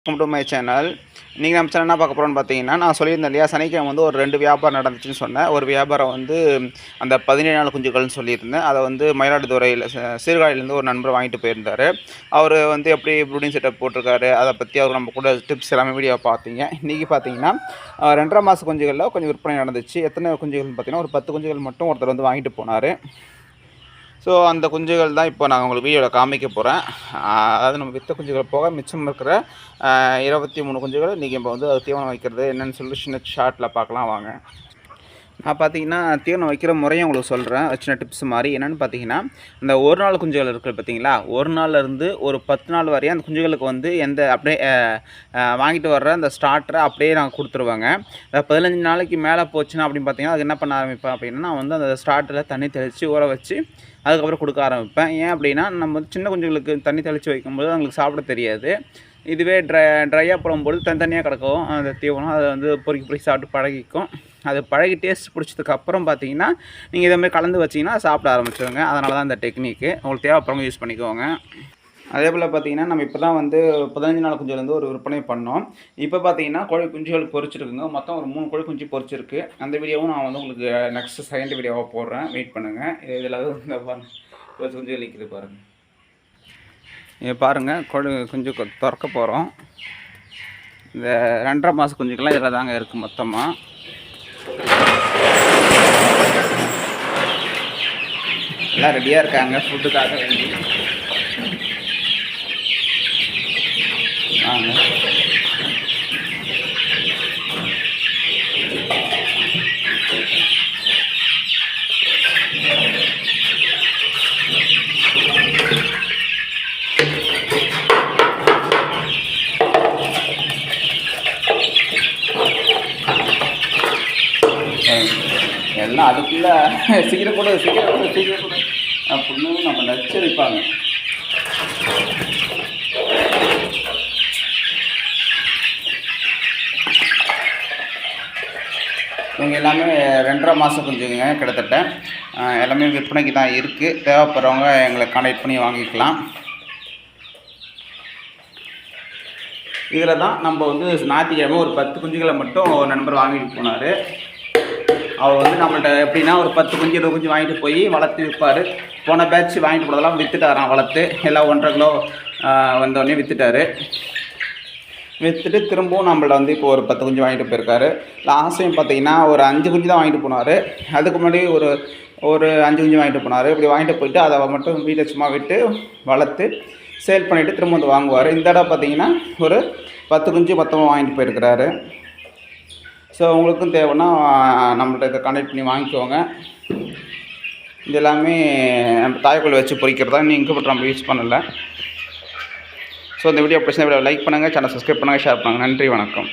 Welcome to my channel. நீங்கள் நம்ம channel என்ன பார்க்க போகிறோன்னு பார்த்தீங்கன்னா, நான் சொல்லியிருந்தேன் இல்லையா, சனிக்கிழமை வந்து ஒரு 2 வியாபாரம் நடந்துச்சுன்னு சொன்னேன். ஒரு வியாபாரம் வந்து அந்த 17 நாள் குஞ்சுகள்னு சொல்லியிருந்தேன். அதை வந்து மயிலாடுதுறையில் சீர்காழிலேருந்து ஒரு நண்பர் வாங்கிட்டு போயிருந்தார். அவர் வந்து எப்படி ப்ரூடிங் செட்டப் போட்டிருக்காரு, அதை பற்றி அவர் நம்ம கூட டிப்ஸ் எல்லாமே வீடியோ பார்த்தீங்க. இன்றைக்கி பார்த்தீங்கன்னா 2.5 மாத குஞ்சுகளில் கொஞ்சம் விற்பனை நடந்துச்சு. எத்தனை குஞ்சுகள்னு பார்த்தீங்கன்னா ஒரு 10 குஞ்சுகள் மட்டும் ஒருத்தர் வந்து வாங்கிட்டு போனார். ஸோ அந்த குஞ்சுகள் தான் இப்போ நான் உங்களுக்கு வீடியோவில் காமிக்க போகிறேன். அதாவது நம்ம விற்ற குஞ்சுகள் போக மிச்சம் இருக்கிற 23 குஞ்சுகள் இன்றைக்கி இப்போ வந்து தீவனம் வைக்கிறது என்னென்னு சொல்லி சின்ன ஷார்ட்டில் பார்க்கலாம் வாங்க. நான் பார்த்தீங்கன்னா தீவனம் வைக்கிற முறையும் உங்களுக்கு சொல்கிறேன், சின்ன டிப்ஸ் மாதிரி. என்னென்னு பார்த்தீங்கன்னா, இந்த ஒரு நாள் குஞ்சுகள் இருக்குது பார்த்தீங்களா, ஒரு நாள்லேருந்து ஒரு 10 நாள் வரையும் அந்த குஞ்சுகளுக்கு வந்து அப்படியே வாங்கிட்டு வர்ற அந்த ஸ்டார்டரை அப்படியே நாங்கள் கொடுத்துருவாங்க. 15 நாளைக்கு மேலே போச்சுன்னா அப்படின்னு பார்த்தீங்கன்னா அதுக்கு என்ன பண்ண ஆரம்பிப்பேன் அப்படின்னா, நான் வந்து அந்த ஸ்டார்டரில் தண்ணி தெளித்து ஊற வச்சு அதுக்கப்புறம் கொடுக்க ஆரம்பிப்பேன். ஏன் அப்படின்னா, நம்ம வந்து சின்ன குஞ்சுகளுக்கு தண்ணி தெளித்து வைக்கும்போது அவங்களுக்கு சாப்பிட தெரியாது. இதுவே ட்ரையாக போடும்போது தனித்தனியாக கிடக்கும் அந்த தீவனம். அதை வந்து பொறுக்கி சாப்பிட்டு பழகிக்கும். அது பழகி டேஸ்ட் பிடிச்சதுக்கப்புறம் பார்த்தீங்கன்னா, நீங்கள் இதேமாதிரி கலந்து வச்சிங்கன்னா சாப்பிட ஆரம்பிச்சிடுங்க. அதனால தான் இந்த டெக்னிக்கு. உங்களுக்கு தேவைப்படுறவங்க யூஸ் பண்ணிக்கோங்க. அதே போல் பார்த்தீங்கன்னா, நம்ம இப்போ தான் வந்து 15 நாள் குஞ்சுலேருந்து ஒரு விற்பனை பண்ணோம். இப்போ பார்த்தீங்கன்னா கோழி குஞ்சுகள் பொரிச்சிருக்குங்க. மொத்தம் ஒரு 3 கோழி குஞ்சு பொரிச்சிருக்கு. அந்த வீடியோவும் நான் வந்து உங்களுக்கு நெக்ஸ்ட்டு செகண்ட் வீடியோவாக போடுறேன், வெயிட் பண்ணுங்கள். இதில் இந்த குஞ்சுகள் நிற்கிது பாருங்கள். இதை பாருங்கள், கோழி குஞ்சு திறக்க போகிறோம். இந்த 2.5 மாத குஞ்சுக்கெல்லாம் இதில் தாங்க இருக்குது மொத்தமாக. எல்லாம் ரெடியாக இருக்காங்க ஃபுட்டுக்காக வேண்டி. வாங்க. எல்லாம் அதுக்குள்ளே சீக்கிரம் கூட அப்படின்னு நம்ம நச்சரிப்பாங்க. இவங்க எல்லாமே 2.5 மாதம் குஞ்சுங்க கிட்டத்தட்ட. எல்லாமே விற்பனைக்கு தான் இருக்குது. தேவைப்படுறவங்க எங்களை கான்டாக்ட் பண்ணி வாங்கிக்கலாம். இதில் தான் நம்ம வந்து ஞாயிற்றுக்கிழமை ஒரு 10 குஞ்சுகளை மட்டும் ஒரு நண்பர் வாங்கிட்டு போனார். அவர் வந்து நம்மள்கிட்ட எப்படின்னா ஒரு 10 குஞ்சு 20 குஞ்சு வாங்கிட்டு போய் வளர்த்து விற்பார். போன பேட்ச் வாங்கிட்டு போனதெல்லாம் விற்றுட்டாரான். வளர்த்து எல்லாம் 1.5 கிலோ வந்தோடனே விற்றுட்டு திரும்பவும் நம்மள்ட்ட வந்து இப்போ ஒரு 10 குஞ்சு வாங்கிட்டு போயிருக்காரு. லாஸ்ட்டையும் பார்த்தீங்கன்னா ஒரு 5 குஞ்சு தான் வாங்கிட்டு போனார். அதுக்கு முன்னாடி ஒரு 5 குஞ்சு வாங்கிட்டு போனார். இப்படி வாங்கிட்டு போயிட்டு அதை மட்டும் வீட்டை சும்மா விட்டு வளர்த்து சேல் பண்ணிவிட்டு திரும்ப வந்து வாங்குவார். இந்த தடவை பார்த்தீங்கன்னா ஒரு 10 குஞ்சு மொத்தமாக வாங்கிட்டு போயிருக்கிறாரு. ஸோ உங்களுக்கும் தேவைன்னா நம்மள்ட்ட இதை கான்டாக்ட் பண்ணி வாங்கிக்கோங்க. இது எல்லாமே நம்ம தாய்க்கோழி வச்சு பொரிக்கிறதா, நீங்கள் மட்டும் நம்ம யூஸ் பண்ணலை. ஸோ இந்த வீடியோ பிடிச்ச வீடியோ லைக் பண்ணுங்கள், சேனல் சப்ஸ்கிரைப் பண்ணுங்கள், ஷேர் பண்ணுங்கள். நன்றி, வணக்கம்.